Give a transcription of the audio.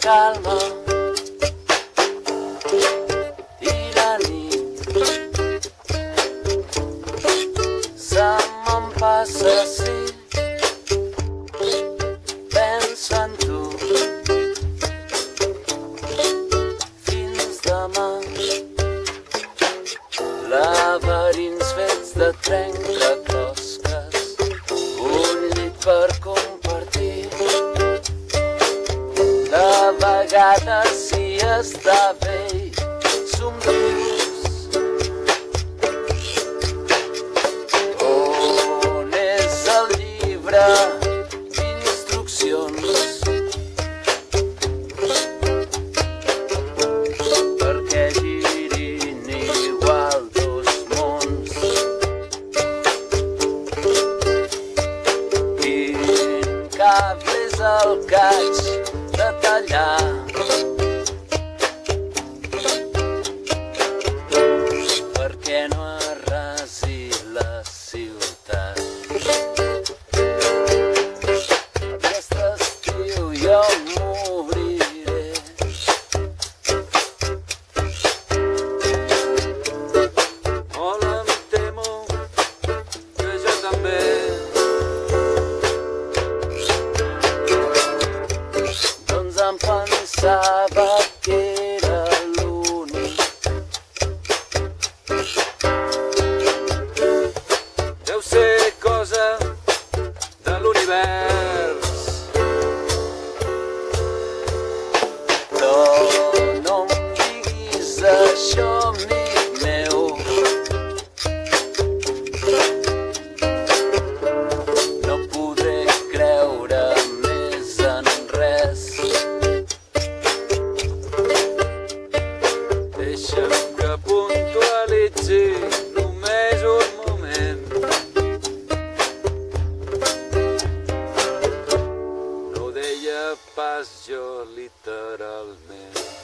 calma i la nit se me'n passa si penso en tu. Fins demà, laberints fets de trencaclosques, un llit per compartir. De vegades si està bé i somrius. On és el llibre d'instruccions perquè girin igual dos mons? Quin cable és el que haig de tallar? Perquè no arrasi la ciutat. Aquest estiu jo moriré. Hola, em temo que jo també. Doncs em pensava que era l'únic. Deu ser cosa de l'univers. Però no em diguis això, amic meu. No podré creure més en res. Deixa'm que puntualitzi només un moment. No ho deia pas jo literalment.